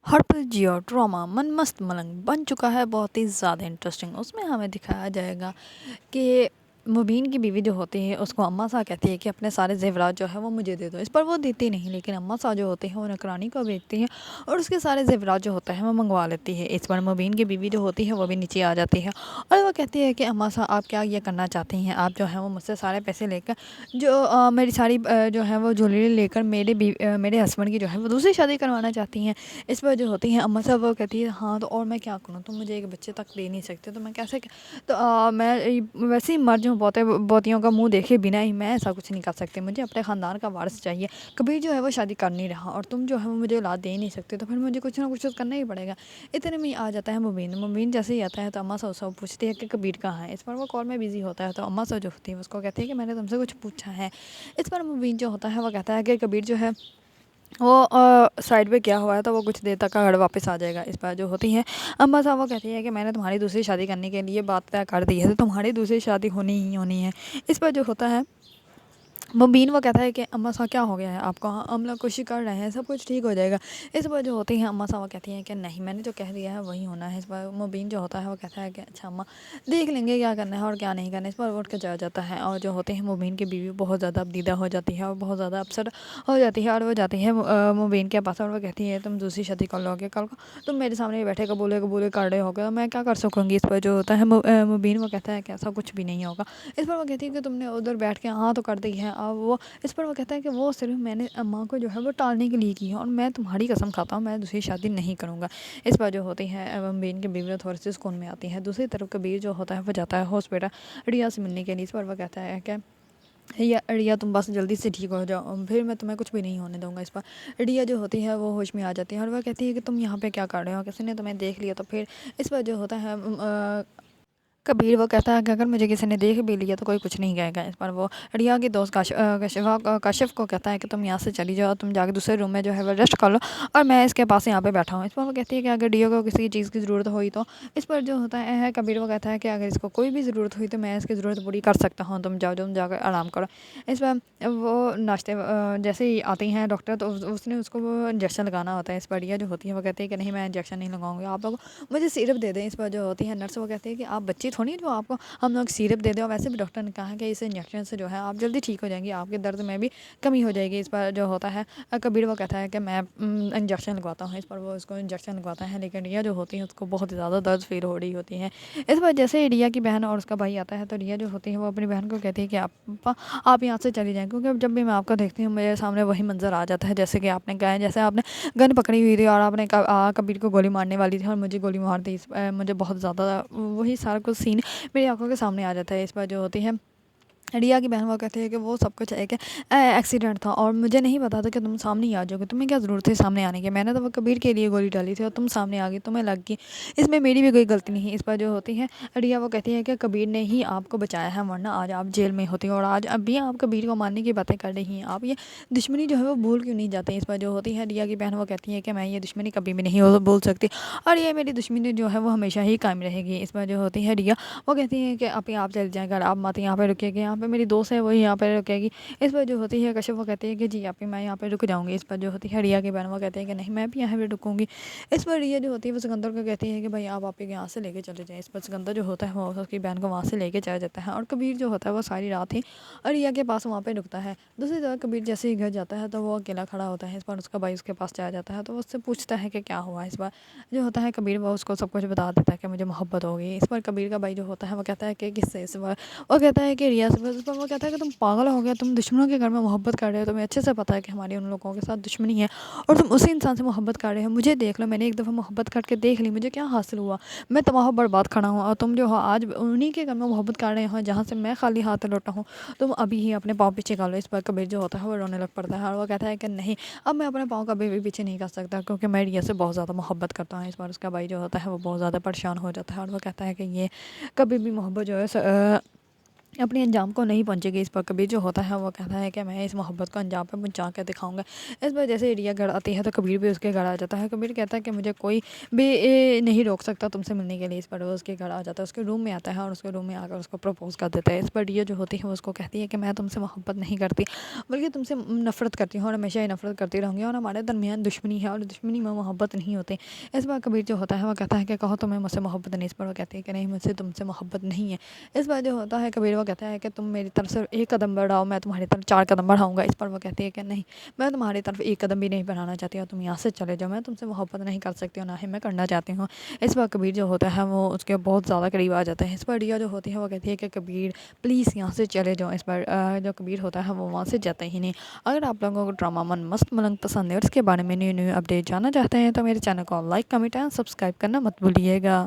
हर पल जियो ड्रामा मन मस्त मलंग बन चुका है बहुत ही ज़्यादा इंटरेस्टिंग। उसमें हमें दिखाया जाएगा कि मुबीन की बीवी जो होती है उसको अम्मा सा कहती है कि अपने सारे ज़ेवरात जो है वो मुझे दे दो। इस पर वो देती नहीं, लेकिन अम्मा सा जो होती है वो नौकरानी को भेजती है और उसके सारे ज़ेवरात जो होते हैं वो मंगवा लेती है। इस पर मुबीन की बीवी जो होती है वो भी नीचे आ जाती है और वो कहती है कि अम्मा सा आप क्या ये करना चाहती हैं, आप जो है वो मुझसे सारे पैसे लेकर जो मेरी सारी जो है वो ज्वेलरी लेकर मेरे हस्बैंड की जो है वो दूसरी शादी करवाना चाहती हैं। इस पर जो होती हैं अम्मा साहब वो कहती है हाँ तो और मैं क्या करूँ, तुम मुझे एक बच्चे तक दे नहीं सकते तो मैं कैसे तो मैं वैसे ही मर जाऊँ बहुते बहुतियों का मुंह देखे बिना ही, मैं ऐसा कुछ नहीं कर सकती, मुझे अपने ख़ानदान का वारिस चाहिए। कबीर जो है वो शादी कर नहीं रहा और तुम जो है वो मुझे औलाद दे ही नहीं सकते, तो फिर मुझे कुछ ना कुछ तो करना ही पड़ेगा। इतने में ही आ जाता है मुबीन जैसे ही आता है तो अम्मा साहब सब पूछती है कि कबीर कहाँ है। इस पर वो कॉल में बिजी होता है तो अम्मा साहब जो होती है उसको कहती है कि मैंने तुमसे कुछ पूछा है। इस पर मुबीन जो होता है वो कहता है कि कबीर जो है वो साइड पे गया हुआ है तो वो कुछ देर तक घर वापस आ जाएगा। इस बार जो होती है अम्मा साहब वो कहती है कि मैंने तुम्हारी दूसरी शादी करने के लिए बात तय कर दी है तो तुम्हारी दूसरी शादी होनी ही होनी है। इस पर जो होता है मुबीन वो कहता है कि अम्मा सा क्या हो गया है आपको, हम लोग कोशिश कर रहे हैं सब कुछ ठीक हो जाएगा। इस पर जो होती हैं अम्मा सा वो कहती हैं कि नहीं मैंने जो कह दिया है वही होना है। इस पर मुबीन जो होता है वो कहता है कि अच्छा अम्मा देख लेंगे क्या करना है और क्या नहीं करना है। इस पर उठ के चला जाता है और जो होते हैं मुबीन की बीवी बहुत ज़्यादा अबदीदा हो जाती है और बहुत ज़्यादा अपसेट हो जाती है और वो जाती है मुबीन के पास और वो कहती है तुम दूसरी शादी कर लोगे कल को, तुम मेरे सामने बैठे कबूले कबूले कर रहे होगे तो मैं क्या कर सकूँगी। इस पर जो होता है मुबीन वो कहता है कि ऐसा कुछ भी नहीं होगा। इस पर वो कहती है कि तुमने उधर बैठ के हाँ तो कर दी है। अब वो इस पर वो कहता है कि वो सिर्फ मैंने अम्मा को जो है वो टालने के लिए की है और मैं तुम्हारी कसम खाता हूँ मैं दूसरी शादी नहीं करूँगा। इस पर जो होती है मुबीन की बीवी थोड़ी सी सुकून में आती है। दूसरी तरफ कबीर जो होता है वो जाता है हॉस्पिटल रिया से मिलने के लिए। इस पर वो कहता है कि रिया रिया तुम बस जल्दी से ठीक हो जाओ फिर मैं तुम्हें कुछ भी नहीं होने दूंगा। इस पर रिया जो होती है वो होश में आ जाती है और वह कहती है कि तुम यहाँ पे क्या कर रहे हो, किसी ने तुम्हें देख लिया तो फिर। इस पर जो होता है कबीर वो कहता है कि अगर मुझे किसी ने देख भी लिया तो कोई कुछ नहीं कहेगा। इस पर वो रिया के दोस्त काशिफ को कहता है कि तुम यहाँ से चली जाओ, तुम जाके दूसरे रूम में जो है वो रेस्ट कर लो और मैं इसके पास यहाँ पे बैठा हूँ। इस पर वो कहती है कि अगर रिया को किसी चीज़ की ज़रूरत हुई तो। इस पर जो होता है कबीर वो कहता है कि अगर इसको कोई भी ज़रूरत हुई तो मैं इसकी ज़रूरत पूरी कर सकता हूँ, तुम जाओ तुम जाकर आराम करो। इस पर वो नाश्ते जैसे ही आती हैं डॉक्टर तो उसने उसको वो इंजेक्शन लगाना होता है। इस पर रिया जो होती है वो कहती है कि नहीं मैं इंजेक्शन नहीं लगाऊंगी, आप लोग मुझे सिरप दे दें। इस पर जो होती है नर्स वो कहती है कि आप बच्ची थोड़ी जो आपको हम लोग सिरप दे दें, और वैसे भी डॉक्टर ने कहा है कि इस इंजेक्शन से जो है आप जल्दी ठीक हो जाएंगी, आपके दर्द में भी कमी हो जाएगी। इस पर जो होता है कबीर वो कहता है कि मैं इंजेक्शन लगवाता हूँ। इस पर वो उसको इंजेक्शन लगवाता है लेकिन रिया जो होती है उसको बहुत ज़्यादा दर्द फील हो रही होती है। इस पर जैसे ही रिया की बहन और उसका भाई आता है तो रिया जो होती है वो अपनी बहन को कहती है कि आप यहाँ से चली जाएँ, क्योंकि जब भी मैं आपको देखती हूँ मेरे सामने वही मंजर आ जाता है जैसे कि आपने कहा है, जैसे आपने गन पकड़ी हुई थी और आपने कबीर को गोली मारने वाली थी और मुझे गोली मार दी। मुझे बहुत ज़्यादा वही सारा कुछ सीन मेरी आंखों के सामने आ जाता है। इस पर जो होती है रिया की बहन वो कहती है कि वो सब कुछ एक एक्सीडेंट था और मुझे नहीं पता था कि तुम सामने ही आ जाओगे, तुम्हें क्या ज़रूरत थी सामने आने की, मैंने तो वो कबीर के लिए गोली डाली थी और तुम सामने आ गई, तुम्हें लग गई, इसमें मेरी भी कोई गलती नहीं। इस पर जो होती है रिया वो कहती है कि कबीर ने ही आपको बचाया है वरना आज आप जेल में होती और आज अब भी आप कबीर को मारने की बातें कर रही हैं, आप ये दुश्मनी जो है वो भूल क्यों नहीं जाते। इस पर जो होती है रिया की बहन वो कहती है कि मैं ये दुश्मनी कभी भी नहीं भूल सकती और ये मेरी दुश्मनी जो है वो हमेशा ही कायम रहेगी। इस पर जो होती है रिया वो कहती है कि अभी आप चले जाएँ घर, आप मत यहाँ पे रुकिएगा, यहाँ पे मेरी दोस्त है वही यहाँ पे रुकेगी। इस पर जो होती है कश्यप वो कहती है कि जी आप ही मैं यहाँ पे रुक जाऊँगी। इस पर जो होती है रिया की बहन वो कहती है कि नहीं मैं भी यहाँ पे रुकूंगी। इस पर रिया जो होती है वो सिकंदर को कहती है कि भाई आप ही यहाँ से लेके चले जाएँ। इस पर सिकंदर जो होता है वो उसकी बहन को वहाँ से लेके चला जाता है और कबीर जो होता है वो सारी रात ही और रिया के पास वहाँ पे रुकता है। दूसरी तरफ कबीर जैसे ही घर जाता है तो वो अकेला खड़ा होता है। इस पर उसका भाई उसके पास चला जाता है तो वो उससे पूछता है कि क्या हुआ। इस बार जो होता है कबीर वो उसको सब कुछ बता देता है कि मुझे मोहब्बत हो गई। इस पर कबीर का भाई जो होता है वो कहता है कि किससे। इस बार वो कहता है कि रिया से। इस पर वो कहता है कि तुम पागल हो गया, तुम दुश्मनों के घर में मोहब्बत कर रहे हो, तुम्हें अच्छे से पता है कि हमारी उन लोगों के साथ दुश्मनी है और तुम उसी इंसान से मोहब्बत कर रहे हो। मुझे देख लो, मैंने एक दफ़ा मोहब्बत करके देख ली, मुझे क्या हासिल हुआ, मैं तबाह बर्बाद खड़ा हूँ और तुम जो हो आज उन्हीं के घर में मोहब्बत कर रहे हो जहाँ से मैं खाली हाथ लौटा हूँ। तुम अभी ही अपने पाँव पीछे कर लो। इस पर कबीर जो होता है वो रोने लग पड़ता है और वो कहता है कि नहीं अब मैं अपने पाँव कभी भी पीछे नहीं कर सकता क्योंकि मैं रिया से बहुत ज़्यादा मोहब्बत करता हूँ। इस बार उसका भाई जो होता है वो बहुत ज़्यादा परेशान हो जाता है और वो कहता है कि ये कभी भी मोहब्बत जो है اپنے انجام کو نہیں پہنچے گی. اس پر کبیر جو ہوتا ہے وہ کہتا ہے کہ میں اس محبت کو انجام پہ پہنچا کے دکھاؤں گا. اس پر جیسے ریا گھر آتی ہے تو کبیر بھی اس کے گھر آ جاتا ہے. کبیر کہتا ہے کہ مجھے کوئی بھی نہیں روک سکتا تم سے ملنے کے لیے. اس پر وہ اس کے گھر آ جاتا ہے, اس کے روم میں آتا ہے اور اس کے روم میں آ کر اس کو پروپوز کر دیتا ہے. اس پر ریا جو ہوتی ہے وہ اس کو کہتی ہے کہ میں تم سے محبت نہیں کرتی بلکہ تم سے نفرت کرتی ہوں اور ہمیشہ ہی نفرت کرتی رہوں گی, اور ہمارے درمیان دشمنی ہے اور دشمنی میں محبت نہیں ہوتی. اس پر کبیر جو ہوتا ہے وہ کہتا ہے کہ کہو تمہیں مجھ سے محبت نہیں. اس پر وہ کہتی ہے کہ نہیں, مجھ سے تم سے محبت نہیں ہے. اس بار جو ہوتا ہے کبیر وہ کہتا ہے کہ تم میری طرف سے ایک قدم بڑھاؤ, میں تمہاری طرف 4 قدم بڑھاؤں گا. اس پر وہ کہتی ہے کہ نہیں, میں تمہاری طرف ایک قدم بھی نہیں بڑھانا چاہتی, اور تم یہاں سے چلے جاؤ. میں تم سے محبت نہیں کر سکتی ہوں, نہ ہی میں کرنا چاہتی ہوں. اس بار کبیر جو ہوتا ہے وہ اس کے بہت زیادہ قریب آ جاتا ہے. اس پر ریا جو ہوتی ہے وہ کہتی ہے کہ کبیر پلیز یہاں سے چلے جاؤ. اس پر جو کبیر ہوتا ہے وہ وہاں سے جاتا ہی نہیں. اگر آپ لوگوں کو ڈرامہ من مست ملنگ پسند ہے اور اس کے بارے میں نیو اپڈیٹ جاننا چاہتے ہیں تو میرے چینل کو لائک, کمنٹ اینڈ سبسکرائب کرنا مت بھولیے گا.